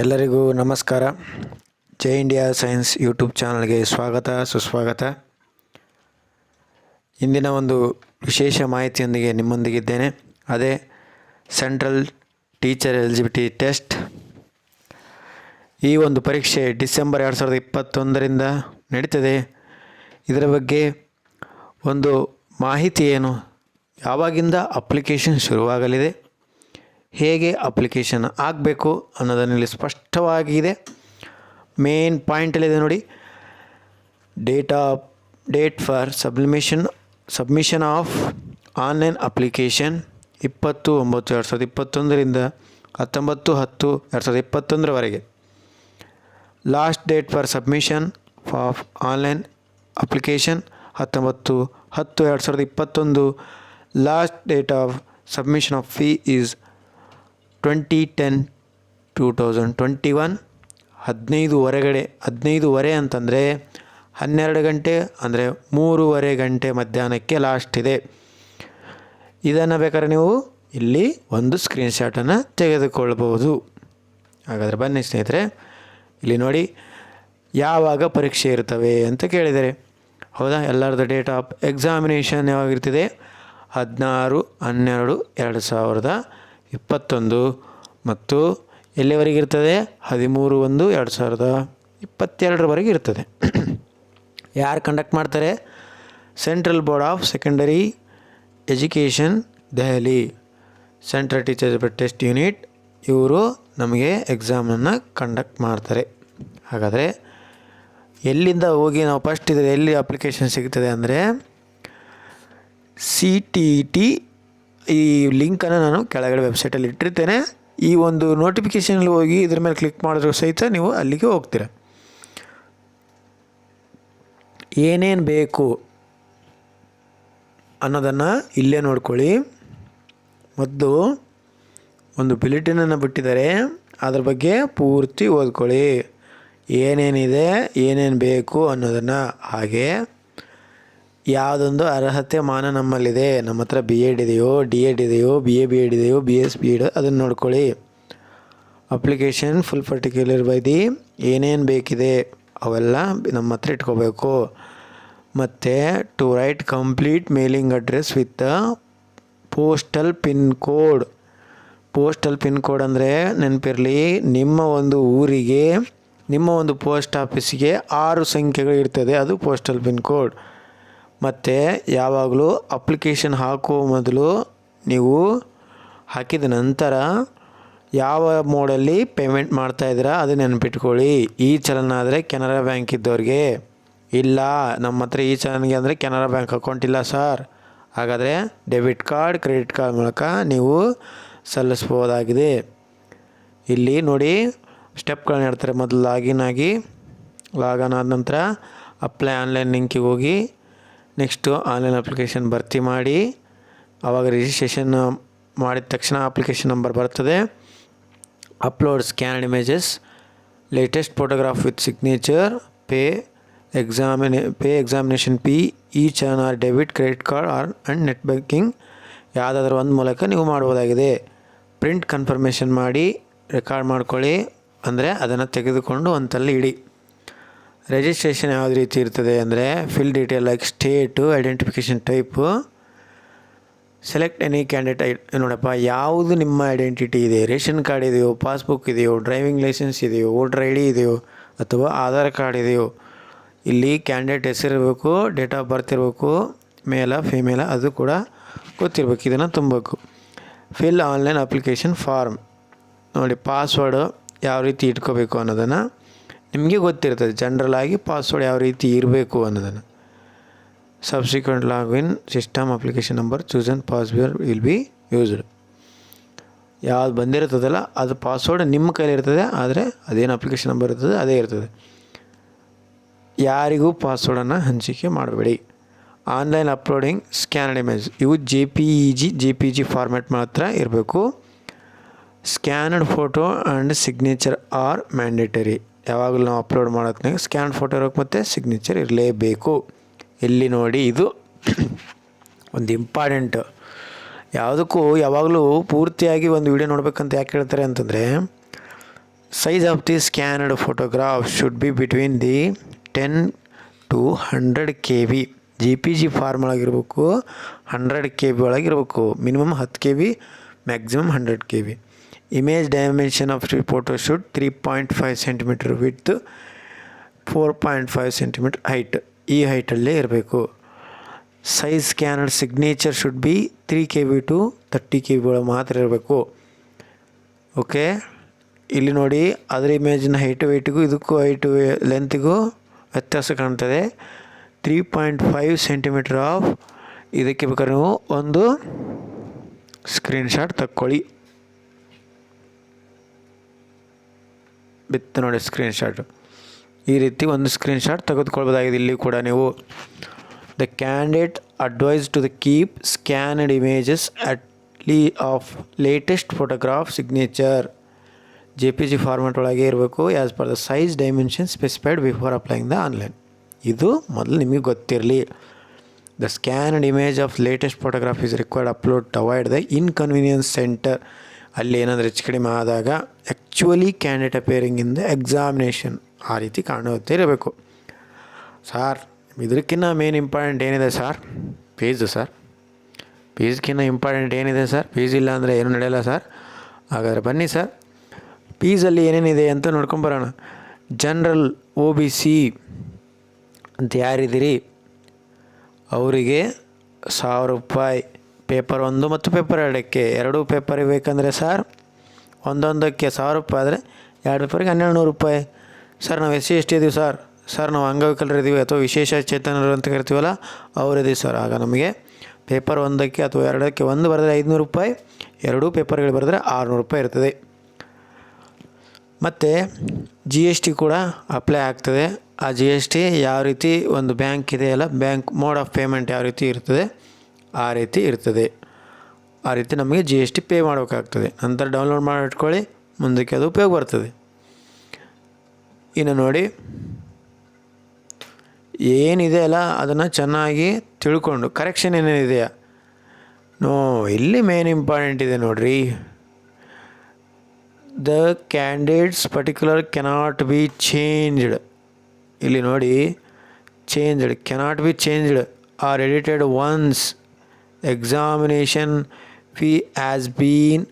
ಎಲ್ಲರಿಗೂ ನಮಸ್ಕಾರ. ಜೈ India science YouTube ಚಾನಲ್ಗೆ ಸ್ವಾಗತ ಸುಸ್ವಾಗತ. ಇಂದಿನ ಒಂದು ವಿಶೇಷ ಮಾಹಿತಿಯೊಂದಿಗೆ ನಿಮ್ಮೊಂದಿಗಿದ್ದೇನೆ. ಅದೇ ಸೆಂಟ್ರಲ್ ಟೀಚರ್ ಎಲಿಜಿಬಿಲಿಟಿ ಟೆಸ್ಟ್. ಈ ಒಂದು ಪರೀಕ್ಷೆ ಡಿಸೆಂಬರ್ 2021ರಿಂದ ನಡೀತದೆ. ಇದರ ಬಗ್ಗೆ ಒಂದು ಮಾಹಿತಿ ಏನು, ಯಾವಾಗಿಂದ ಅಪ್ಲಿಕೇಶನ್ ಶುರುವಾಗಲಿದೆ, ಹೇಗೆ ಅಪ್ಲಿಕೇಶನ್ ಆಗಬೇಕು ಅನ್ನೋದನ್ನಲ್ಲಿ ಸ್ಪಷ್ಟವಾಗಿದೆ. ಮೇನ್ ಪಾಯಿಂಟಲ್ಲಿದೆ ನೋಡಿ. Date for submission of online application 20/9/2021ರಿಂದ 19/10/2021 last date for submission of online application 19/10/2021. Last date of submission of fee is 20/10/2021. 15:15 ಅಂತಂದರೆ 12 ಗಂಟೆ ಅಂದರೆ 3:30 ಗಂಟೆ ಮಧ್ಯಾಹ್ನಕ್ಕೆ ಲಾಸ್ಟ್ ಇದೆ. ಇದನ್ನು ಬೇಕಾದ್ರೆ ನೀವು ಇಲ್ಲಿ ಒಂದು ಸ್ಕ್ರೀನ್ಶಾಟನ್ನು ತೆಗೆದುಕೊಳ್ಬೋದು. ಹಾಗಾದರೆ ಬನ್ನಿ ಸ್ನೇಹಿತರೆ, ಇಲ್ಲಿ ನೋಡಿ ಯಾವಾಗ ಪರೀಕ್ಷೆ ಇರ್ತವೆ ಅಂತ ಕೇಳಿದರೆ, ಹೌದಾ? ಎಲ್ಲರದ್ದು ಡೇಟ್ ಆಫ್ ಎಕ್ಸಾಮಿನೇಷನ್ ಯಾವಾಗಿರ್ತದೆ? 16/12/2021 ಮತ್ತು ಎಲ್ಲಿವರೆಗೆ ಇರ್ತದೆ? 13/1/2022 ಇರ್ತದೆ. ಯಾರು ಕಂಡಕ್ಟ್ ಮಾಡ್ತಾರೆ? Central board of secondary education Delhi, central teacher test unit, ಇವರು ನಮಗೆ ಎಕ್ಸಾಮನ್ನು ಕಂಡಕ್ಟ್ ಮಾಡ್ತಾರೆ. ಹಾಗಾದರೆ ಎಲ್ಲಿಂದ ಹೋಗಿ ನಾವು ಫಸ್ಟ್ ಇದ್ರೆ ಎಲ್ಲಿ ಅಪ್ಲಿಕೇಶನ್ ಸಿಗ್ತದೆ ಅಂದರೆ CTET. ಈ ಲಿಂಕನ್ನು ನಾನು ಕೆಳಗಡೆ ವೆಬ್ಸೈಟಲ್ಲಿ ಇಟ್ಟಿರ್ತೇನೆ. ಈ ಒಂದು ನೋಟಿಫಿಕೇಷನಲ್ಲಿ ಹೋಗಿ ಇದ್ರ ಮೇಲೆ ಕ್ಲಿಕ್ ಮಾಡಿದ್ರೂ ಸಹಿತ ನೀವು ಅಲ್ಲಿಗೆ ಹೋಗ್ತೀರ. ಏನೇನು ಬೇಕು ಅನ್ನೋದನ್ನು ಇಲ್ಲೇ ನೋಡ್ಕೊಳ್ಳಿ. ಮೊದಲು ಒಂದು ಬುಲೆಟಿನನ್ನು ಬಿಟ್ಟಿದ್ದಾರೆ, ಅದ್ರ ಬಗ್ಗೆ ಪೂರ್ತಿ ಓದ್ಕೊಳ್ಳಿ. ಏನೇನಿದೆ, ಏನೇನು ಬೇಕು ಅನ್ನೋದನ್ನು. ಹಾಗೆ ಯಾವುದೊಂದು ಅರ್ಹತೆ ಮಾನ ನಮ್ಮಲ್ಲಿದೆ, ನಮ್ಮ ಹತ್ರ BEd ಇದೆಯೋ, D.Ed ಇದೆಯೋ, BA B.Ed ಇದೆಯೋ, BS B.Ed, ಅದನ್ನು ನೋಡ್ಕೊಳ್ಳಿ. ಅಪ್ಲಿಕೇಶನ್ ಫುಲ್ ಪರ್ಟಿಕ್ಯುಲರ್ ಬೈದಿ ಏನೇನು ಬೇಕಿದೆ ಅವೆಲ್ಲ ನಮ್ಮ ಹತ್ರ ಇಟ್ಕೋಬೇಕು. ಮತ್ತು to write complete mailing address with postal pin code. Postal pin code ಅಂದರೆ ನೆನಪಿರಲಿ, ನಿಮ್ಮ ಒಂದು ಊರಿಗೆ, ನಿಮ್ಮ ಒಂದು ಪೋಸ್ಟ್ ಆಫೀಸಿಗೆ 6 ಸಂಖ್ಯೆಗಳು ಇರ್ತದೆ, ಅದು ಪೋಸ್ಟಲ್ ಪಿನ್ ಕೋಡ್. ಮತ್ತು ಯಾವಾಗಲೂ ಅಪ್ಲಿಕೇಶನ್ ಹಾಕುವ ಮೊದಲು ನೀವು ಹಾಕಿದ ನಂತರ ಯಾವ ಮೋಡಲ್ಲಿ ಪೇಮೆಂಟ್ ಮಾಡ್ತಾಯಿದ್ದೀರಾ ಅದು ನೆನಪಿಟ್ಕೊಳ್ಳಿ. ಈ ಚಲನ ಆದರೆ ಕೆನರಾ ಬ್ಯಾಂಕ್ ಇದ್ದವ್ರಿಗೆ, ಇಲ್ಲ ನಮ್ಮ ಹತ್ರ ಈ ಚಲನ್ಗೆ ಅಂದರೆ ಕೆನರಾ ಬ್ಯಾಂಕ್ ಅಕೌಂಟ್ ಇಲ್ಲ ಸರ್, ಹಾಗಾದರೆ ಡೆಬಿಟ್ ಕಾರ್ಡ್, ಕ್ರೆಡಿಟ್ ಕಾರ್ಡ್ ಮೂಲಕ ನೀವು ಸಲ್ಲಿಸ್ಬೋದಾಗಿದೆ. ಇಲ್ಲಿ ನೋಡಿ ಸ್ಟೆಪ್ಗಳನ್ನ ಹೇಳ್ತಾರೆ. ಮೊದಲು ಲಾಗಿನ್ ಆದ ನಂತರ ಅಪ್ಲೈ ಆನ್ಲೈನ್ ಲಿಂಕಿಗೆ ಹೋಗಿ, ನೆಕ್ಸ್ಟು ಆನ್ಲೈನ್ ಅಪ್ಲಿಕೇಶನ್ ಭರ್ತಿ ಮಾಡಿ, ಆವಾಗ ರಿಜಿಸ್ಟ್ರೇಷನ್ ಮಾಡಿದ ತಕ್ಷಣ ಅಪ್ಲಿಕೇಶನ್ ನಂಬರ್ ಬರ್ತದೆ. Upload scanned images, latest photograph with signature, pay examination fee, each or debit, credit card and net banking ಯಾವುದಾದ್ರೂ ಒಂದು ಮೂಲಕ ನೀವು ಮಾಡ್ಬೋದಾಗಿದೆ. ಪ್ರಿಂಟ್ ಕನ್ಫರ್ಮೇಷನ್ ಮಾಡಿ ರೆಕಾರ್ಡ್ ಮಾಡ್ಕೊಳ್ಳಿ, ಅಂದರೆ ಅದನ್ನು ತೆಗೆದುಕೊಂಡು ಒಂದಲ್ಲಿ ಇಡಿ. ರಿಜಿಸ್ಟ್ರೇಷನ್ ಯಾವ್ದು ರೀತಿ ಇರ್ತದೆ ಅಂದರೆ fill detail like state, identification type, select any candidate. ನೋಡಪ್ಪ, ಯಾವುದು ನಿಮ್ಮ ಐಡೆಂಟಿಟಿ ಇದೆ, ರೇಷನ್ ಕಾರ್ಡ್ ಇದೆಯೋ, ಪಾಸ್ಬುಕ್ ಇದೆಯೋ, ಡ್ರೈವಿಂಗ್ ಲೈಸೆನ್ಸ್ ಇದೆಯೋ, ವೋಟರ್ ID ಇದೆಯೋ, ಅಥವಾ ಆಧಾರ್ ಕಾರ್ಡ್ ಇದೆಯೋ. ಇಲ್ಲಿ ಕ್ಯಾಂಡಿಡೇಟ್ ಹೆಸರಿರಬೇಕು, ಡೇಟ್ ಆಫ್ ಬರ್ತ್ ಇರಬೇಕು, ಮೇಲ ಫಿಮೇಲ ಅದು ಕೂಡ ಗೊತ್ತಿರಬೇಕು. ಇದನ್ನು ತುಂಬಬೇಕು. Fill online application form. ನೋಡಿ, ಪಾಸ್ವರ್ಡು ಯಾವ ರೀತಿ ಇಟ್ಕೋಬೇಕು ಅನ್ನೋದನ್ನು ನಿಮಗೆ ಗೊತ್ತಿರ್ತದೆ. ಜನರಲ್ ಆಗಿ ಪಾಸ್ವರ್ಡ್ ಯಾವ ರೀತಿ ಇರಬೇಕು ಅನ್ನೋದನ್ನು. Subsequent login system application number chosen password will be used. ಯಾವ್ದು ಬಂದಿರ್ತದಲ್ಲ ಅದು ಪಾಸ್ವರ್ಡ್ ನಿಮ್ಮ ಕೈಲಿ ಇರ್ತದೆ, ಆದರೆ ಅದೇನು ಅಪ್ಲಿಕೇಶನ್ ನಂಬರ್ ಇರ್ತದೆ ಅದೇ ಇರ್ತದೆ. ಯಾರಿಗೂ ಪಾಸ್ವರ್ಡನ್ನು ಹಂಚಿಕೆ ಮಾಡಬೇಡಿ. ಆನ್ಲೈನ್ ಅಪ್ಲೋಡಿಂಗ್ ಸ್ಕ್ಯಾನ್ಡ್ ಇಮೇಜ್, ಇವು JPG ಫಾರ್ಮ್ಯಾಟ್ ಮಾತ್ರ ಇರಬೇಕು. Scanned photo and signature are mandatory. ಯಾವಾಗಲೂ ನಾವು ಅಪ್ಲೋಡ್ ಮಾಡೋದ್ನಾಗ ಸ್ಕ್ಯಾನ್ ಫೋಟೋ ಇರೋಕ್ಕೆ ಮತ್ತು ಸಿಗ್ನೇಚರ್ ಇರಲೇಬೇಕು. ಇಲ್ಲಿ ನೋಡಿ, ಇದು ಒಂದು ಇಂಪಾರ್ಟೆಂಟ್. ಯಾವುದಕ್ಕೂ ಯಾವಾಗಲೂ ಪೂರ್ತಿಯಾಗಿ ಒಂದು ವಿಡಿಯೋ ನೋಡಬೇಕಂತ ಯಾಕೆ ಹೇಳ್ತಾರೆ ಅಂತಂದರೆ, Size of the scanned photograph should be between the 10 to 100 KB. JPG form ಒಳಗಿರ್ಬೇಕು, 100 KB ಒಳಗಿರ್ಬೇಕು. Minimum 10 KB, maximum 100 KB. Image dimension of the photo shoot 3.5 centimetre width, 4.5 centimetre height. ಈ ಹೈಟಲ್ಲೇ ಇರಬೇಕು. Size scanner signature should be 3 KB to 30 KB ಒಳಗೆ ಮಾತ್ರ ಇರಬೇಕು. Okay, ಇಲ್ಲಿ ನೋಡಿ ಅದರ ಇಮೇಜಿನ ವೆಯ್ಟಿಗೂ ಇದಕ್ಕೂ ಲೆಂತಿಗೂ ವ್ಯತ್ಯಾಸ ಕಾಣ್ತದೆ. 3.5 ಸೆಂಟಿಮೀಟರ್ ಆಫ್ ಇದಕ್ಕೆ ಬೇಕಾದ್ರೆ ನೀವು ಒಂದು ಸ್ಕ್ರೀನ್ಶಾಟ್ ತಕ್ಕೊಳ್ಳಿ. ಬಿತ್ತು ನೋಡಿ ಸ್ಕ್ರೀನ್ಶಾಟ್. ಈ ರೀತಿ ಒಂದು ಸ್ಕ್ರೀನ್ಶಾಟ್ ತೆಗೆದುಕೊಳ್ಬೋದಾಗಿದೆ. ಇಲ್ಲಿ ಕೂಡ ನೀವು the candidate advise to the keep scanned images of latest photograph signature JPG format ಒಳಗೆ ಇರಬೇಕು. As per the size dimension specified before applying the online. ಇದು ಮೊದಲು ನಿಮಗೆ ಗೊತ್ತಿರಲಿ. The scanned image of latest photograph is required upload to avoid the inconvenience centre. ಅಲ್ಲಿ ಏನಾದರೂ ಹೆಚ್ಚು ಕಡಿಮೆ ಆದಾಗ actually candidate appearing in the examination ಆ ರೀತಿ ಕಾಣುತ್ತೆ ಇರಬೇಕು. ಸಾರ್ ಇದಕ್ಕಿಂತ ಮೇನ್ ಇಂಪಾರ್ಟೆಂಟ್ ಏನಿದೆ ಸರ್? Fees sir. ಫೀಸ್ಗಿಂತ ಇಂಪಾರ್ಟೆಂಟ್ ಏನಿದೆ ಸರ್? ಫೀಸ್ ಇಲ್ಲ ಅಂದರೆ ಏನೂ ನಡೆಯಲ್ಲ ಸರ್. ಹಾಗಾದರೆ ಬನ್ನಿ ಸರ್, ಫೀಸಲ್ಲಿ ಏನೇನಿದೆ ಅಂತ ನೋಡ್ಕೊಂಬರೋಣ. ಜನರಲ್ OBC ಅಂತ ಯಾರಿದ್ದೀರಿ ಅವರಿಗೆ 1000 ರೂಪಾಯಿ ಪೇಪರ್ 1 ಮತ್ತು ಪೇಪರ್ 2ಕ್ಕೆ. 2 ಪೇಪರ್ ಬೇಕಂದರೆ ಸರ್ ಒಂದೊಂದಕ್ಕೆ 1000 ರೂಪಾಯಿ ಆದರೆ 2 ಪೇಪರ್ಗೆ 1200 ರೂಪಾಯಿ. ಸರ್ ನಾವು SC ST ಇದೀವಿ ಸರ್ ನಾವು ಅಂಗವಿಕಲರು ಇದ್ದೀವಿ ಅಥವಾ ವಿಶೇಷ ಚೇತನರು ಅಂತ ಕರಿತೀವಲ್ಲ ಅವರಿದ್ದೀವಿ ಸರ್. ಆಗ ನಮಗೆ ಪೇಪರ್ 1ಕ್ಕೆ ಅಥವಾ 2ಕ್ಕೆ 1 ಬರೆದ್ರೆ 500 ರೂಪಾಯಿ, 2 ಪೇಪರ್ಗಳು ಬರೆದ್ರೆ 600 ರೂಪಾಯಿ ಇರ್ತದೆ. ಮತ್ತು GST ಕೂಡ ಅಪ್ಲೈ ಆಗ್ತದೆ. ಆ GST ಯಾವ ರೀತಿ ಒಂದು ಬ್ಯಾಂಕ್ ಇದೆಯಲ್ಲ, ಬ್ಯಾಂಕ್ ಮೋಡ್ ಆಫ್ ಪೇಮೆಂಟ್ ಯಾವ ರೀತಿ ಇರ್ತದೆ ಆ ರೀತಿ ಇರ್ತದೆ. ಆ ರೀತಿ ನಮಗೆ GST ಪೇ ಮಾಡಬೇಕಾಗ್ತದೆ. ನಂತರ ಡೌನ್ಲೋಡ್ ಮಾಡಿ ಇಟ್ಕೊಳ್ಳಿ, ಮುಂದಕ್ಕೆ ಅದು ಉಪಯೋಗ ಬರ್ತದೆ. ಇನ್ನು ನೋಡಿ ಏನಿದೆ ಅಲ್ಲ ಅದನ್ನು ಚೆನ್ನಾಗಿ ತಿಳ್ಕೊಂಡು ಕರೆಕ್ಷನ್ ಏನೇನಿದೆಯಾ ಇಲ್ಲಿ ಮೇನ್ ಇಂಪಾರ್ಟೆಂಟ್ ಇದೆ ನೋಡಿರಿ. The candidates particular cannot be changed. ಇಲ್ಲಿ ನೋಡಿ changed, cannot be changed or edited once examination fee has been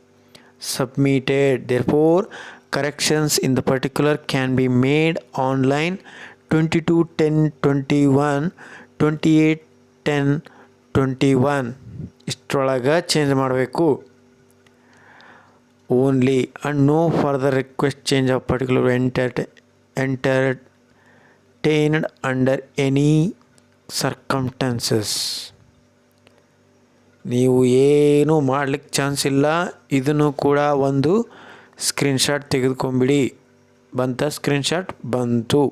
submitted. Therefore, corrections in the particular can be made online 22/10/21, 28/10/21 ಇಷ್ಟರೊಳಗೆ change ಮಾಡಬೇಕು. Only and no further request change of particular entertained under any circumstances. ನೀವು ಏನೂ ಮಾಡಲಿಕ್ಕೆ chance ಇಲ್ಲ. ಇದನ್ನು ಕೂಡ ಒಂದು screenshot ತೆಗೆದುಕೊಂಬಿಡಿ. ಬಂತ screenshot? ಬಂತು.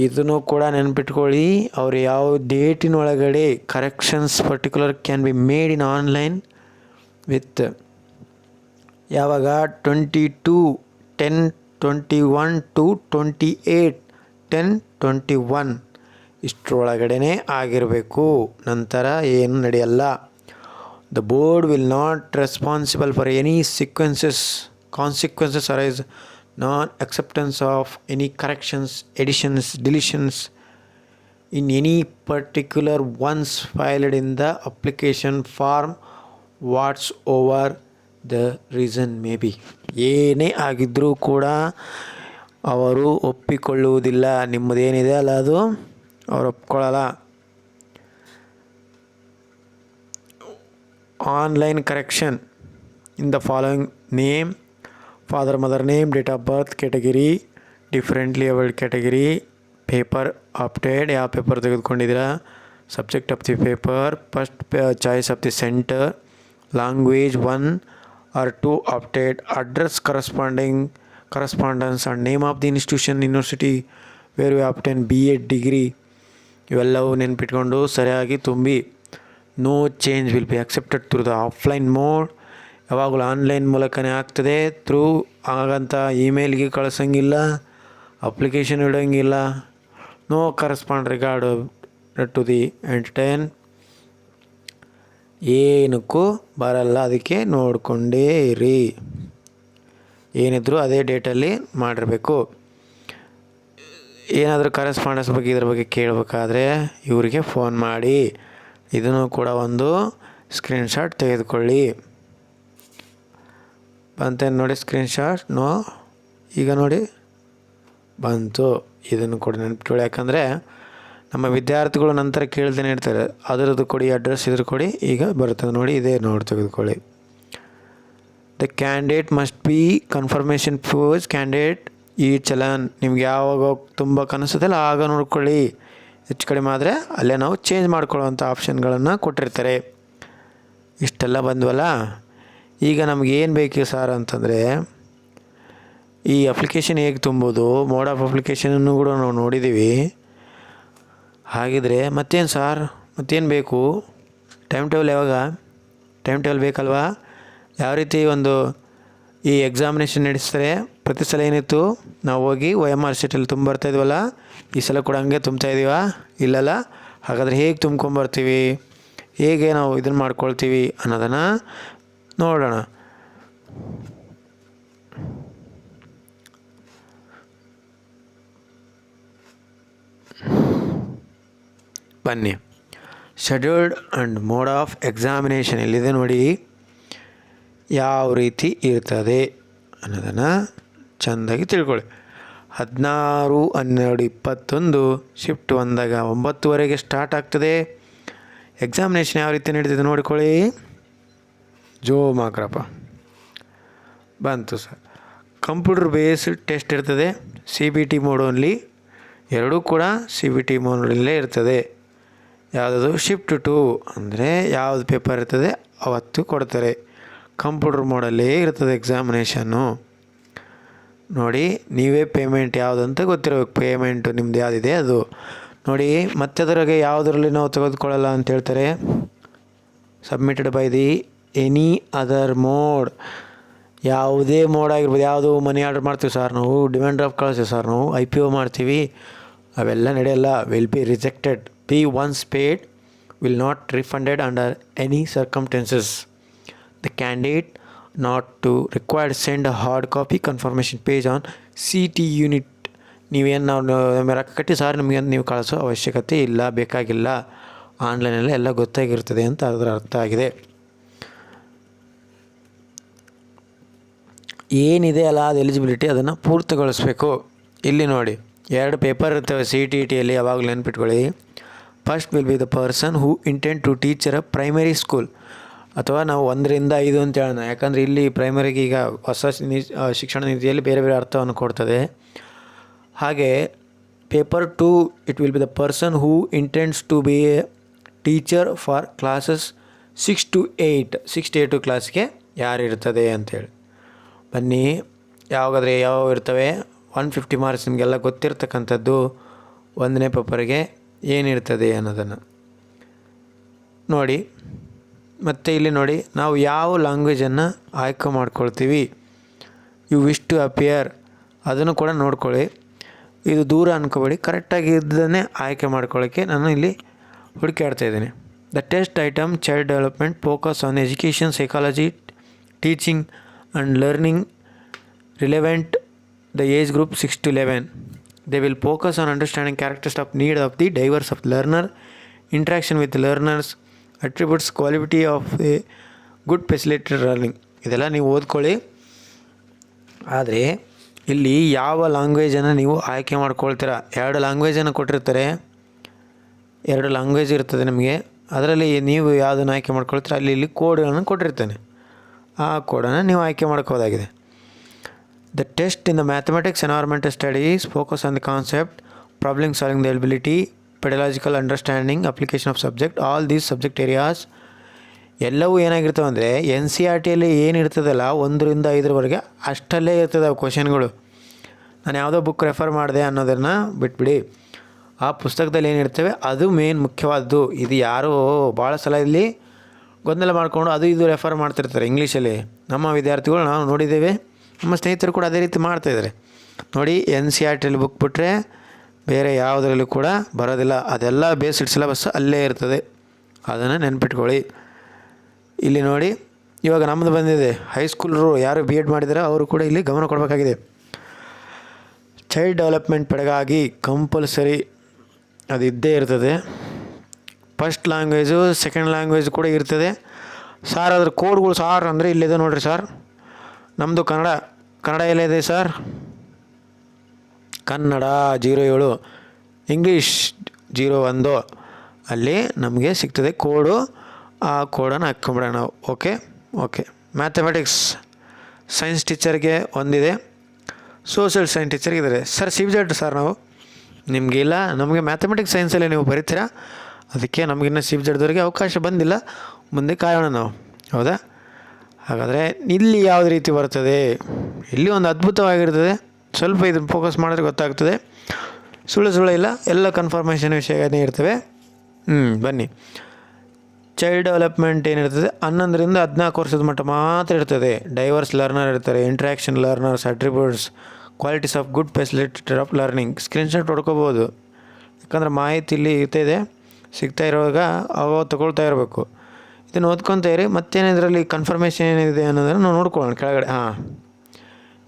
ಇದನ್ನು ಕೂಡ ನೆನ್ಪಿಟ್ಕೊಳ್ಳಿ. ಅವರು ಯಾವ ಡೇಟಿನೊಳಗಡೆ corrections particular can be made in online with ಯಾವಾಗ 22/10/21 ಟು 28/10/21 ಇಷ್ಟರೊಳಗಡೆ ಆಗಿರಬೇಕು. ನಂತರ ಏನು ನಡೆಯಲ್ಲ. The board will not responsible for any consequences arise non-acceptance of any corrections, additions, deletions in any particular ones filed in the application form whatsoever the reason may be. ಏನೇ ಆಗಿದ್ದರೂ ಕೂಡ ಅವರು ಒಪ್ಪಿಕೊಳ್ಳುವುದಿಲ್ಲ. ನಿಮ್ಮದೇನಿದೆ ಅಲ್ಲ ಅದು ಅವರು ಒಪ್ಕೊಳ್ಳಲ್ಲ. Online correction in the following name: father, mother name, date of birth, category, differently abled category, paper opted, ಯಾವ paper ತೆಗೆದುಕೊಂಡಿದ್ದೀರಾ, subject of the paper, first choice of the center, language 1 or 2 opted, address correspondence and name of the institution, university where we obtain BA degree. ಇವೆಲ್ಲವೂ ನೆನ್ಪಿಟ್ಕೊಂಡು ಸರಿಯಾಗಿ ತುಂಬಿ. No change will be accepted through the offline mode. ಯಾವಾಗಲೂ online ಮೂಲಕನೇ ಆಗ್ತದೆ. Through ಹಾಗಂತ ಇಮೇಲ್ಗೆ ಕಳಿಸೋಂಗಿಲ್ಲ, ಅಪ್ಲಿಕೇಶನ್ ಇಡೋಂಗಿಲ್ಲ. No correspond regard to the entertain ಏನಕ್ಕೂ ಬರಲ್ಲ. ಅದಕ್ಕೆ ನೋಡಿಕೊಂಡೇ ಇರಿ. ಏನಿದ್ರು ಅದೇ ಡೇಟಲ್ಲಿ ಮಾಡಿರಬೇಕು. ಏನಾದರೂ ಕರೆಸ್ಪಾಂಡೆನ್ಸ್ ಬಗ್ಗೆ ಇದ್ರ ಬಗ್ಗೆ ಕೇಳಬೇಕಾದ್ರೆ ಇವರಿಗೆ ಫೋನ್ ಮಾಡಿ. ಇದನ್ನು ಕೂಡ ಒಂದು ಸ್ಕ್ರೀನ್ಶಾಟ್ ತೆಗೆದುಕೊಳ್ಳಿ. ಬಂತೇನು ನೋಡಿ ಸ್ಕ್ರೀನ್ಶಾಟ್? ಈಗ ನೋಡಿ ಬಂತು. ಇದನ್ನು ಕೂಡ ನೆನಪಿಟ್ಕೊಳ್ಳಿ, ಯಾಕಂದರೆ ನಮ್ಮ ವಿದ್ಯಾರ್ಥಿಗಳು ನಂತರ ಕೇಳ್ದೇನೆ ಇರ್ತಾರೆ, ಅದರದ್ದು ಕೊಡಿ ಅಡ್ರೆಸ್, ಇದ್ರ ಕೊಡಿ, ಈಗ ಬರ್ತದೆ ನೋಡಿ, ಇದೇ ತೆಗೆದುಕೊಳ್ಳಿ. The candidate must be confirmation proves candidate ಈ ಚಲನ್. ನಿಮ್ಗೆ ಯಾವಾಗ ತುಂಬ ಕನಸುತ್ತಲ್ಲ ಆಗ ನೋಡ್ಕೊಳ್ಳಿ. ಹೆಚ್ಚು ಕಡಿಮೆ ಆದರೆ ಅಲ್ಲೇ ನಾವು ಚೇಂಜ್ ಮಾಡ್ಕೊಳ್ಳೋವಂಥ ಆಪ್ಷನ್ಗಳನ್ನು ಕೊಟ್ಟಿರ್ತಾರೆ. ಇಷ್ಟೆಲ್ಲ ಬಂದ್ವಲ್ಲ, ಈಗ ನಮ್ಗೆ ಏನು ಬೇಕು ಸರ್ ಅಂತಂದರೆ ಈ ಅಪ್ಲಿಕೇಶನ್ ಹೇಗೆ ತುಂಬೋದು, ಮೋಡ್ ಆಫ್ ಅಪ್ಲಿಕೇಶನನ್ನು ಕೂಡ ನಾವು ನೋಡಿದ್ದೀವಿ. ಹಾಗಿದ್ರೆ ಮತ್ತೇನು ಸಾರ್, ಮತ್ತೇನು ಬೇಕು? ಟೈಮ್ ಟೇಬಲ್ ಯಾವಾಗ? ಟೈಮ್ ಟೇಬಲ್ ಬೇಕಲ್ವಾ? ಯಾವ ರೀತಿ ಒಂದು ಈ ಎಕ್ಸಾಮಿನೇಷನ್ ನಡೆಸ್ತಾರೆ? ಪ್ರತಿ ಸಲ ಏನಿತ್ತು, ನಾವು ಹೋಗಿ OMR ಶೀಟಲ್ಲಿ ಬರ್ತಾಯಿದ್ವಲ್ಲ, ಈ ಸಲ ಕೂಡ ಹಂಗೆ ತುಂಬ್ತಾಯಿದ್ದೀವ? ಇಲ್ಲಲ್ಲ. ಹಾಗಾದರೆ ಹೇಗೆ ತುಂಬ್ಕೊಂಬರ್ತೀವಿ, ಹೇಗೆ ನಾವು ಇದನ್ನು ಮಾಡ್ಕೊಳ್ತೀವಿ ಅನ್ನೋದನ್ನು ನೋಡೋಣ. ಬನ್ನಿ. Scheduled and mode of examination ಎಲ್ಲಿದೆ ನೋಡಿ, ಯಾವ ರೀತಿ ಇರ್ತದೆ ಅನ್ನೋದನ್ನು ಚೆಂದಾಗಿ ತಿಳ್ಕೊಳ್ಳಿ. 16/12/21 ಶಿಫ್ಟ್ 1ದಾಗ 9:00ವರೆಗೆ ಸ್ಟಾರ್ಟ್ ಆಗ್ತದೆ. ಎಕ್ಸಾಮಿನೇಷನ್ ಯಾವ ರೀತಿ ನಡೀತಿದೆ ನೋಡ್ಕೊಳ್ಳಿ. ಮಾಕ್ರಪ್ಪ ಬಂತು ಸರ್. ಕಂಪ್ಯೂಟರ್ ಬೇಸ್ಡ್ ಟೆಸ್ಟ್ ಇರ್ತದೆ, CBT ಮೋಡ್ ಓನ್ಲಿ. ಎರಡೂ ಕೂಡ CBT ಮೋಡಲ್ಲೇ ಇರ್ತದೆ. ಯಾವುದದು? ಶಿಫ್ಟ್ 2 ಅಂದರೆ ಯಾವುದು ಪೇಪರ್ ಇರ್ತದೆ ಅವತ್ತು ಕೊಡ್ತಾರೆ. ಕಂಪ್ಯೂಟರ್ ಮೋಡಲ್ಲೇ ಇರ್ತದೆ ಎಕ್ಸಾಮಿನೇಷನ್ನು. ನೋಡಿ, ನೀವೇ ಪೇಮೆಂಟ್ ಯಾವುದಂತ ಗೊತ್ತಿರಬೇಕು. ಪೇಮೆಂಟು ನಿಮ್ದು ಯಾವುದಿದೆ ಅದು ನೋಡಿ. ಮತ್ತೆ ಅದರಾಗೆ ಯಾವುದರಲ್ಲಿ ನಾವು ತೆಗೆದುಕೊಳ್ಳಲ್ಲ ಅಂತ ಹೇಳ್ತಾರೆ. Submitted by the any other mode. ಯಾವುದೇ ಮೋಡ್ ಆಗಿರ್ಬೋದು. ಯಾವುದು ಮನಿ ಆರ್ಡರ್ ಮಾಡ್ತೀವಿ ಸರ್ ನಾವು, ಡಿಮ್ಯಾಂಡ್ ಡ್ರಾಫ್ಟ್ ಕಳಿಸ್ತೀವಿ ಸರ್ ನಾವು, IPO ಮಾಡ್ತೀವಿ, ಅವೆಲ್ಲ ನಡೆಯಲ್ಲ. Will be rejected. B once paid will not refunded under any circumstances. The candidate not to required send a hard copy confirmation page on CT unit. ನೀವೇನು ನಾವು ರೊಕ್ಕ ಕಟ್ಟಿ ಸಾರ್ ನಿಮಗೆ ನೀವು ಕಳಿಸೋ ಅವಶ್ಯಕತೆ ಇಲ್ಲ, ಬೇಕಾಗಿಲ್ಲ. ಆನ್ಲೈನಲ್ಲಿ ಎಲ್ಲ ಗೊತ್ತಾಗಿರ್ತದೆ ಅಂತ ಅದರ ಅರ್ಥ ಆಗಿದೆ. ಏನಿದೆ ಅಲ್ಲ ಅದು ಎಲಿಜಿಬಿಲಿಟಿ, ಅದನ್ನು ಪೂರ್ತಿಗೊಳಿಸ್ಬೇಕು. ಇಲ್ಲಿ ನೋಡಿ 2 ಪೇಪರ್ ಇರ್ತವೆ CTETಯಲ್ಲಿ, ಯಾವಾಗಲೂ ನೆನ್ಪಿಟ್ಕೊಳ್ಳಿ. First will be the person who intent to teacher a primary school, ಅಥವಾ ನಾವು 1 ರಿಂದ 5 ಅಂತ ಹೇಳೋಣ. ಯಾಕಂದರೆ ಇಲ್ಲಿ ಪ್ರೈಮರಿಗೆ ಈಗ ಹೊಸ ಶಿಕ್ಷಣ ನೀತಿಯಲ್ಲಿ ಬೇರೆ ಬೇರೆ ಅರ್ಥವನ್ನು ಕೊಡ್ತದೆ. ಹಾಗೆ paper 2 it will be the person who intends to be a teacher for classes 6 to 8 ಕ್ಲಾಸ್ಗೆ ಯಾರು ಇರ್ತದೆ ಅಂಥೇಳಿ. ಬನ್ನಿ, ಯಾವಾಗಾದರೆ ಯಾವ ಇರ್ತವೆ 150 ಮಾರ್ಕ್ಸ್ ನಿಮಗೆಲ್ಲ ಗೊತ್ತಿರ್ತಕ್ಕಂಥದ್ದು. 1ನೇ ಪೇಪರ್ಗೆ ಏನಿರ್ತದೆ ಅನ್ನೋದನ್ನು ನೋಡಿ. ಮತ್ತು ಇಲ್ಲಿ ನೋಡಿ, ನಾವು ಯಾವ ಲ್ಯಾಂಗ್ವೇಜನ್ನು ಆಯ್ಕೆ ಮಾಡ್ಕೊಳ್ತೀವಿ. ಯು ವಿಶ್ ಟು ಅಪಿಯರ್ ಅದನ್ನು ಕೂಡ ನೋಡ್ಕೊಳ್ಳಿ. ಇದು ದೂರ ಅಂದ್ಕೋಬೇಡಿ, ಕರೆಕ್ಟಾಗಿ ಇದ್ದನ್ನೇ ಆಯ್ಕೆ ಮಾಡ್ಕೊಳ್ಳೋಕ್ಕೆ ನಾನು ಇಲ್ಲಿ ಹುಡುಕಾಡ್ತಾಯಿದ್ದೀನಿ. The test item child development focus on education, psychology, teaching and learning relevant the age group 6 to 11. They will focus on understanding characters of need of the diverse of learner, interaction with learners, attributes, quality of a good facilitated learning. ಇದೆಲ್ಲ ನೀವು ಓದ್ಕೊಳ್ಳಿ. ಆದರೆ ಇಲ್ಲಿ ಯಾವ ಲ್ಯಾಂಗ್ವೇಜನ್ನು ನೀವು ಆಯ್ಕೆ ಮಾಡ್ಕೊಳ್ತೀರ, 2 ಲ್ಯಾಂಗ್ವೇಜನ್ನು ಕೊಟ್ಟಿರ್ತಾರೆ. 2 language ಇರ್ತದೆ ನಿಮಗೆ. ಅದರಲ್ಲಿ ನೀವು ಯಾವುದನ್ನು ಆಯ್ಕೆ ಮಾಡ್ಕೊಳ್ತೀರ, ಇಲ್ಲಿ ಕೋಡ್ಗಳನ್ನು ಕೊಟ್ಟಿರ್ತಾನೆ. ಆ ಕೋಡನ್ನು ನೀವು ಆಯ್ಕೆ ಮಾಡ್ಕೋದಾಗಿದೆ. The test in the mathematics environmental studies focus on the concept, problem solving the ability, pedagogical understanding, application of subject, all these subject areas ಎಲ್ಲವೂ ಏನಾಗಿರ್ತವೆ ಅಂದರೆ NCERTಯಲ್ಲಿ ಏನಿರ್ತದಲ್ಲ 1 ರಿಂದ 5 ಅಷ್ಟಲ್ಲೇ ಇರ್ತದೆ ಅವು ಕ್ವಶನ್ಗಳು. ನಾನು ಯಾವುದೋ ಬುಕ್ ರೆಫರ್ ಮಾಡಿದೆ ಅನ್ನೋದನ್ನು ಬಿಟ್ಬಿಡಿ. ಆ ಪುಸ್ತಕದಲ್ಲಿ ಏನಿರ್ತವೆ ಅದು ಮೇನ್ ಮುಖ್ಯವಾದ್ದು. ಇದು ಯಾರು ಭಾಳ ಸಲ ಇಲ್ಲಿ ಗೊಂದಲ ಮಾಡಿಕೊಂಡು ಅದು ಇದು ರೆಫರ್ ಮಾಡ್ತಿರ್ತಾರೆ ಇಂಗ್ಲೀಷಲ್ಲಿ. ನಮ್ಮ ವಿದ್ಯಾರ್ಥಿಗಳು ನಾವು ನೋಡಿದ್ದೇವೆ, ನಮ್ಮ ಸ್ನೇಹಿತರು ಕೂಡ ಅದೇ ರೀತಿ ಮಾಡ್ತಾಯಿದ್ದಾರೆ. ನೋಡಿ, NCERTಯಲ್ಲಿ ಬುಕ್ ಬಿಟ್ಟರೆ ಬೇರೆ ಯಾವುದರಲ್ಲೂ ಕೂಡ ಬರೋದಿಲ್ಲ. ಅದೆಲ್ಲ ಬೇಸ್ಡ್ ಸಿಲೆಬಸ್ ಅಲ್ಲೇ ಇರ್ತದೆ, ಅದನ್ನು ನೆನ್ಪಿಟ್ಕೊಳ್ಳಿ. ಇಲ್ಲಿ ನೋಡಿ, ಇವಾಗ ನಮ್ಮದು ಬಂದಿದೆ ಹೈಸ್ಕೂಲರು ಯಾರು ಬಿ ಎಡ್ ಮಾಡಿದಾರೋ ಅವರು ಕೂಡ ಇಲ್ಲಿ ಗಮನ ಕೊಡಬೇಕಾಗಿದೆ. ಚೈಲ್ಡ್ ಡೆವಲಪ್ಮೆಂಟ್ ಪಡೆಗಾಗಿ ಕಂಪಲ್ಸರಿ ಅದು ಇದ್ದೇ ಇರ್ತದೆ. ಫಸ್ಟ್ ಲ್ಯಾಂಗ್ವೇಜು ಸೆಕೆಂಡ್ ಲ್ಯಾಂಗ್ವೇಜ್ ಕೂಡ ಇರ್ತದೆ. ಸಾರ್ ಅದ್ರ ಕೋಡ್ಗಳು ಸಾರ್ ಅಂದರೆ ಇಲ್ಲಿದೆ ನೋಡಿರಿ ಸರ್. ನಮ್ಮದು ಕನ್ನಡ ಎಲ್ಲಿದೆ ಸರ್? ಕನ್ನಡ 07, ಇಂಗ್ಲೀಷ್ 01 ಅಲ್ಲಿ ನಮಗೆ ಸಿಗ್ತದೆ ಕೋಡು. ಆ ಕೋಡನ್ನು ಹಾಕ್ಕೊಂಬಿಡೋಣ ನಾವು. ಓಕೆ. ಮ್ಯಾಥಮೆಟಿಕ್ಸ್ ಸೈನ್ಸ್ ಟೀಚರ್ಗೆ ಒಂದಿದೆ, ಸೋಷಿಯಲ್ ಸೈನ್ಸ್ ಟೀಚರ್ಗೆ ಇದ್ದಾರೆ. ಸರ್ CBZ ಸರ್ ನಾವು ನಿಮಗಿಲ್ಲ, ನಮಗೆ ಮ್ಯಾಥಮೆಟಿಕ್ಸ್ ಸೈನ್ಸಲ್ಲೇ ನೀವು ಬರೀತೀರಾ, ಅದಕ್ಕೆ ನಮಗಿನ್ನ CBZದವರಿಗೆ ಅವಕಾಶ ಬಂದಿಲ್ಲ, ಮುಂದೆ ಕಾಯೋಣ ನಾವು. ಹೌದಾ? ಹಾಗಾದರೆ ಇಲ್ಲಿ ಯಾವುದೇ ರೀತಿ ಬರ್ತದೆ, ಇಲ್ಲಿ ಒಂದು ಅದ್ಭುತವಾಗಿರ್ತದೆ. ಸ್ವಲ್ಪ ಇದನ್ನು ಫೋಕಸ್ ಮಾಡಿದ್ರೆ ಗೊತ್ತಾಗ್ತದೆ. ಸುಳ್ಳು ಇಲ್ಲ, ಎಲ್ಲ ಕನ್ಫರ್ಮೇಷನ್ ವಿಷಯನೇ ಇರ್ತವೆ. ಬನ್ನಿ. ಚೈಲ್ಡ್ ಡೆವಲಪ್ಮೆಂಟ್ ಏನಿರ್ತದೆ 11ರಿಂದ 14 ವರ್ಷದ ಮಟ್ಟ ಮಾತ್ರ ಇರ್ತದೆ. ಡೈವರ್ಸ್ ಲರ್ನರ್ ಇರ್ತಾರೆ, interaction learners, attributes, qualities of good facilitator of learning. Screenshot ಹೊಡ್ಕೋಬೋದು, ಯಾಕಂದರೆ ಮಾಹಿತಿ ಇಲ್ಲಿ ಇರ್ತದೆ, ಸಿಗ್ತಾ ಇರುವಾಗ ಅವಾಗ ತೊಗೊಳ್ತಾ ಇರಬೇಕು. ಇದನ್ನು ಓದ್ಕೊತಾ ಇರಿ. ಮತ್ತೇನು ಇದರಲ್ಲಿ ಕನ್ಫರ್ಮೇಷನ್ ಏನಿದೆ ಅನ್ನೋದನ್ನು ನಾವು ನೋಡ್ಕೊಳ್ಳೋಣ ಕೆಳಗಡೆ.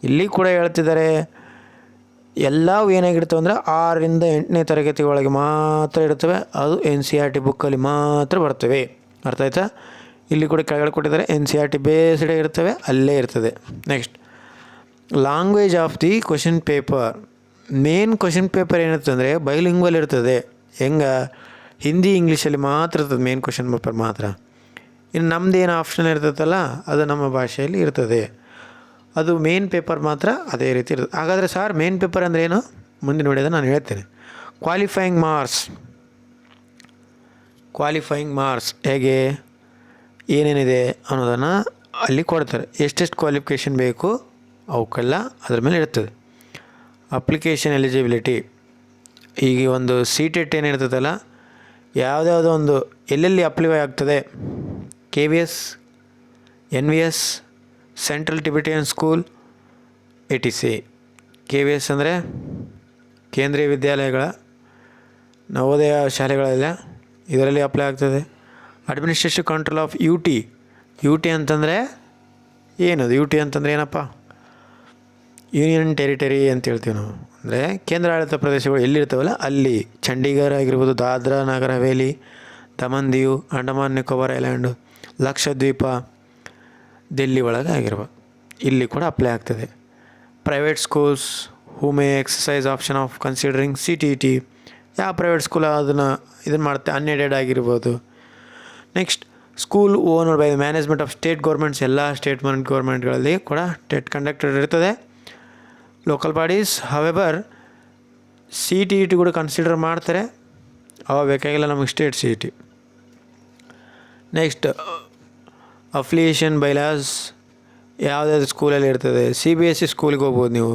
ಇಲ್ಲಿ ಕೂಡ ಹೇಳ್ತಿದ್ದಾರೆ ಎಲ್ಲವೂ ಏನಾಗಿರ್ತವೆ ಅಂದರೆ 6ರಿಂದ 8ನೇ ತರಗತಿ ಒಳಗೆ ಮಾತ್ರ ಇರ್ತವೆ. ಅದು NCERT ಬುಕ್ಕಲ್ಲಿ ಮಾತ್ರ ಬರ್ತವೆ. ಅರ್ಥ ಆಯ್ತಾ? ಇಲ್ಲಿ ಕೂಡ ಕೆಳಗಡೆ ಕೊಟ್ಟಿದ್ದಾರೆ NCERT ಬೇಸ್ಡ್ ಇರ್ತವೆ, ಅಲ್ಲೇ ಇರ್ತದೆ. Next, language of the question paper. Main question paper ಏನಿರ್ತದೆ ಅಂದರೆ ಬೈಲಿಂಗ್ವಲ್ ಇರ್ತದೆ. ಹಿಂದಿ ಇಂಗ್ಲೀಷಲ್ಲಿ ಮಾತ್ರ ಇರ್ತದೆ ಮೇನ್ ಕ್ವಶನ್ ಪೇಪರ್ ಮಾತ್ರ. ಇನ್ನು ನಮ್ಮದೇನು ಆಪ್ಷನ್ ಇರ್ತದಲ್ಲ ಅದು ನಮ್ಮ ಭಾಷೆಯಲ್ಲಿ ಇರ್ತದೆ. ಅದು ಮೇನ್ ಪೇಪರ್ ಮಾತ್ರ ಅದೇ ರೀತಿ ಇರ್ತದೆ. ಹಾಗಾದರೆ ಸರ್ ಮೇನ್ ಪೇಪರ್ ಅಂದರೆ ಏನು? ಮುಂದೆ ನೋಡಿದ ನಾನು ಹೇಳ್ತೇನೆ. ಕ್ವಾಲಿಫೈಯಿಂಗ್ ಮಾರ್ಕ್ಸ್ ಹೇಗೆ ಏನೇನಿದೆ ಅನ್ನೋದನ್ನು ಅಲ್ಲಿ ಕೊಡ್ತಾರೆ. ಎಷ್ಟೆಷ್ಟು ಕ್ವಾಲಿಫಿಕೇಷನ್ ಬೇಕು ಅವಕ್ಕೆಲ್ಲ ಅದ್ರ ಮೇಲೆ ಇರ್ತದೆ. ಅಪ್ಲಿಕೇಶನ್ ಎಲಿಜಿಬಿಲಿಟಿ, ಈಗ ಒಂದು CTET ಏನಿರ್ತದಲ್ಲ, ಯಾವುದ್ಯಾವುದೋ ಒಂದು ಎಲ್ಲೆಲ್ಲಿ ಅಪ್ಲೈ ಆಗ್ತದೆ, KVS, NVS, central Tibetan school, ATC. KVS ಅಂದರೆ ಕೇಂದ್ರೀಯ ವಿದ್ಯಾಲಯಗಳ ನವೋದಯ ಶಾಲೆಗಳೆಲ್ಲ ಇದರಲ್ಲಿ ಅಪ್ಲೈ ಆಗ್ತದೆ. ಅಡ್ಮಿನಿಸ್ಟ್ರೇಟಿವ್ ಕಂಟ್ರೋಲ್ ಆಫ್ UT ಅಂತಂದರೆ ಏನದು? UT ಅಂತಂದರೆ ಏನಪ್ಪ? ಯೂನಿಯನ್ ಟೆರಿಟರಿ ಅಂತ ಹೇಳ್ತೀವಿ ನಾವು. ಅಂದರೆ ಕೇಂದ್ರಾಡಳಿತ ಪ್ರದೇಶಗಳು ಎಲ್ಲಿರ್ತಾವಲ್ಲ ಅಲ್ಲಿ. ಚಂಡೀಗಢ ಆಗಿರ್ಬೋದು, ದಾದ್ರಾ ನಗರ್ ಹವೇಲಿ, ದಮನ್ ದಿಯು, ಅಂಡಮಾನ್ ನಿಕೋಬಾರ್ ಐಲ್ಯಾಂಡು, ಲಕ್ಷದ್ವೀಪ, ದಿಲ್ಲಿ ಒಳಗೆ ಆಗಿರ್ಬೋದು, ಇಲ್ಲಿ ಕೂಡ ಅಪ್ಲೈ ಆಗ್ತದೆ. Private schools who May exercise option of considering CTET. ಯಾವ ಪ್ರೈವೇಟ್ ಸ್ಕೂಲ್ ಅದನ್ನು ಮಾಡುತ್ತೆ, ಅನ್ಎಡೆಡ್ ಆಗಿರ್ಬೋದು. Next, school owner by management of state governments. ಎಲ್ಲ ಸ್ಟೇಟ್ ಗೌರ್ಮೆಂಟ್ಗಳಲ್ಲಿ ಕೂಡ ಟೆಟ್ ಕಂಡಕ್ಟೆಡ್ ಇರ್ತದೆ. ಲೋಕಲ್ ಬಾಡೀಸ್ ಹವೆವರ್ CTET ಕೂಡ ಕನ್ಸಿಡರ್ ಮಾಡ್ತಾರೆ, ಅವಾಗ ಬೇಕಾಗಿಲ್ಲ ನಮಗೆ state CET. Next, affiliation bylaws ಯಾವುದಾದ್ರು ಸ್ಕೂಲಲ್ಲಿ ಇರ್ತದೆ. CBSE ಸ್ಕೂಲಿಗೆ ಹೋಗ್ಬೋದು ನೀವು,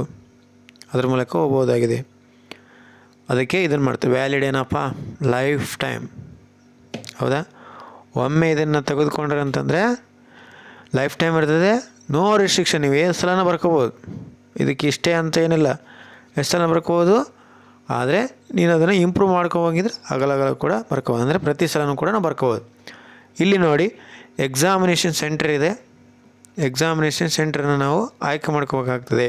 ಅದ್ರ ಮೂಲಕ ಹೋಗ್ಬೋದಾಗಿದೆ. ಅದಕ್ಕೆ ಇದನ್ನು ಮಾಡ್ತೇವೆ. ವ್ಯಾಲಿಡ್ ಏನಪ್ಪ? Life time. ಹೌದಾ? ಒಮ್ಮೆ ಇದನ್ನು ತೆಗೆದುಕೊಂಡ್ರೆ ಅಂತಂದರೆ ಲೈಫ್ ಟೈಮ್ ಇರ್ತದೆ. ನೋ ರಿಸ್ಟ್ರಿಕ್ಷನ್, ನೀವು ಎಷ್ಟು ಸಲನ ಬರ್ಕೋಬೋದು. ಇದಕ್ಕೆ ಇಷ್ಟೇ ಅಂತ ಏನಿಲ್ಲ, ಎಷ್ಟು ಸಲ ಬರ್ಕೋಬೋದು. ಆದರೆ ನೀನು ಅದನ್ನು ಇಂಪ್ರೂವ್ ಮಾಡ್ಕೋಬೋಂಗಿದ್ರೆ ಅಗಲ ಕೂಡ ಬರ್ಕೋಬೋದು. ಅಂದರೆ ಪ್ರತಿ ಸಲನೂ ಕೂಡ ನಾವು ಬರ್ಕೋಬೋದು. ಇಲ್ಲಿ ನೋಡಿ, ಎಕ್ಸಾಮಿನೇಷನ್ ಸೆಂಟರ್ ಇದೆ. ಎಕ್ಸಾಮಿನೇಷನ್ ಸೆಂಟ್ರನ್ನು ನಾವು ಆಯ್ಕೆ ಮಾಡ್ಕೋಬೇಕಾಗ್ತದೆ.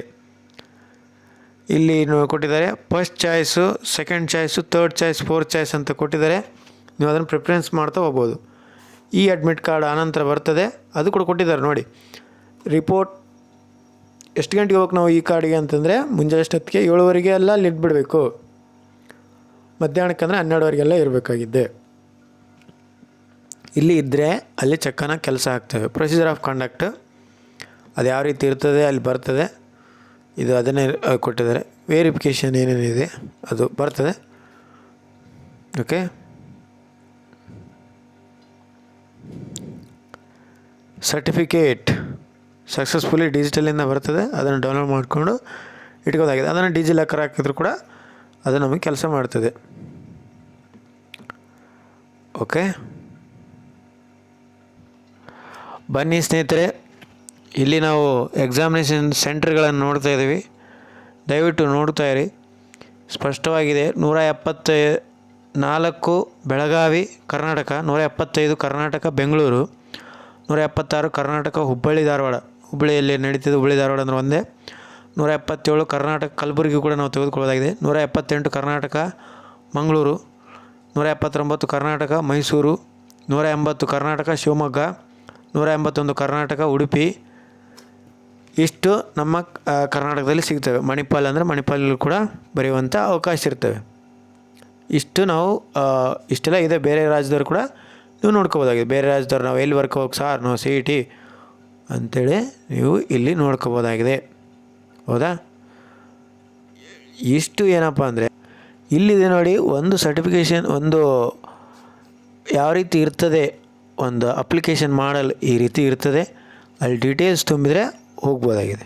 ಇಲ್ಲಿ ಕೊಟ್ಟಿದ್ದಾರೆ first choice, second choice, third choice, fourth choice ಅಂತ ಕೊಟ್ಟಿದ್ದಾರೆ. ನೀವು ಅದನ್ನು ಪ್ರಿಫರೆನ್ಸ್ ಮಾಡ್ತಾ ಹೋಗ್ಬೋದು. ಈ ಅಡ್ಮಿಟ್ ಕಾರ್ಡ್ ಆನಂತರ ಬರ್ತದೆ, ಅದು ಕೂಡ ಕೊಟ್ಟಿದ್ದಾರೆ ನೋಡಿ. ರಿಪೋರ್ಟ್ ಎಷ್ಟು ಗಂಟೆಗೆ ಹೋಗ್ಬೇಕು ನಾವು ಈ ಕಾರ್ಡಿಗೆ ಅಂತಂದರೆ ಮುಂಜಾನೆ ಅಷ್ಟೊತ್ತಿಗೆ 7:30 ಎಲ್ಲ ಅಲ್ಲಿ ಇಟ್ಬಿಡಬೇಕು. ಮಧ್ಯಾಹ್ನಕ್ಕೆ ಅಂದರೆ 12:00 ಇರಬೇಕಾಗಿದ್ದೆ. ಇಲ್ಲಿ ಇದ್ದರೆ ಅಲ್ಲಿ ಚೆಕ್ಕನ ಕೆಲಸ ಆಗ್ತವೆ. ಪ್ರೊಸೀಜರ್ ಆಫ್ ಕಂಡಕ್ಟ್ ಅದು ಯಾವ ರೀತಿ ಇರ್ತದೆ ಅಲ್ಲಿ ಬರ್ತದೆ. ಇದು ಅದನ್ನೇ ಕೊಟ್ಟಿದ್ದಾರೆ. ವೆರಿಫಿಕೇಷನ್ ಏನೇನಿದೆ ಅದು ಬರ್ತದೆ. ಓಕೆ, ಸರ್ಟಿಫಿಕೇಟ್ ಸಕ್ಸಸ್ಫುಲಿ ಡಿಜಿಟಲಿಂದ ಬರ್ತದೆ. ಅದನ್ನು ಡೌನ್ಲೋಡ್ ಮಾಡಿಕೊಂಡು ಇಟ್ಕೋದಾಗಿದೆ. ಅದನ್ನು ಡಿಜಿಲಾಕರ್ ಹಾಕಿದ್ರು ಕೂಡ ಅದು ನಮಗೆ ಕೆಲಸ ಮಾಡ್ತದೆ. ಓಕೆ, ಬನ್ನಿ ಸ್ನೇಹಿತರೆ, ಇಲ್ಲಿ ನಾವು ಎಕ್ಸಾಮಿನೇಷನ್ ಸೆಂಟರ್ಗಳನ್ನು ನೋಡ್ತಾ ಇದ್ದೀವಿ. ದಯವಿಟ್ಟು ನೋಡ್ತಾ ಇರಿ, ಸ್ಪಷ್ಟವಾಗಿದೆ. 174 ಬೆಳಗಾವಿ ಕರ್ನಾಟಕ, 175 ಕರ್ನಾಟಕ ಬೆಂಗಳೂರು, 176 ಕರ್ನಾಟಕ ಹುಬ್ಬಳ್ಳಿ ಧಾರವಾಡ, ಹುಬ್ಬಳ್ಳಿಯಲ್ಲಿ ನಡೀತಿದೆ, ಹುಬ್ಬಳ್ಳಿ ಧಾರವಾಡ ಅಂದರೆ ಒಂದೇ. 177 ಕರ್ನಾಟಕ ಕಲಬುರಗಿ ಕೂಡ ನಾವು ತೆಗೆದುಕೊಳ್ಳೋದಾಗಿದೆ. 178 ಕರ್ನಾಟಕ ಮಂಗಳೂರು, 179 ಕರ್ನಾಟಕ ಮೈಸೂರು, 180 ಕರ್ನಾಟಕ ಶಿವಮೊಗ್ಗ, 181 ಕರ್ನಾಟಕ ಉಡುಪಿ. ಇಷ್ಟು ನಮ್ಮ ಕರ್ನಾಟಕದಲ್ಲಿ ಸಿಗ್ತವೆ. ಮಣಿಪಾಲ್ ಅಂದರೆ ಮಣಿಪಾಲಲ್ಲಿ ಕೂಡ ಬರೆಯುವಂಥ ಅವಕಾಶ ಇರ್ತವೆ. ಇಷ್ಟು ನಾವು ಇಷ್ಟೆಲ್ಲ ಇದೆ. ಬೇರೆ ರಾಜ್ಯದವ್ರು ಕೂಡ ನೀವು ನೋಡ್ಕೋಬೋದಾಗಿದೆ. ಬೇರೆ ರಾಜ್ಯದವ್ರು ನಾವು ಎಲ್ಲಿ ವರ್ಕ್ ಹೋಗಿ ಸಾರ್ ನಾವು CET ಅಂಥೇಳಿ ನೀವು ಇಲ್ಲಿ ನೋಡ್ಕೋಬೋದಾಗಿದೆ. ಹೌದಾ? ಇಷ್ಟು ಏನಪ್ಪ ಅಂದರೆ ಇಲ್ಲಿದೆ ನೋಡಿ, ಒಂದು ಸರ್ಟಿಫಿಕೇಷನ್, ಒಂದು ಯಾವ ರೀತಿ ಇರ್ತದೆ, ಒಂದು ಅಪ್ಲಿಕೇಶನ್ ಮಾಡಲ್ ಈ ರೀತಿ ಇರ್ತದೆ. ಅಲ್ಲಿ ಡೀಟೇಲ್ಸ್ ತುಂಬಿದರೆ ಹೋಗ್ಬೋದಾಗಿದೆ.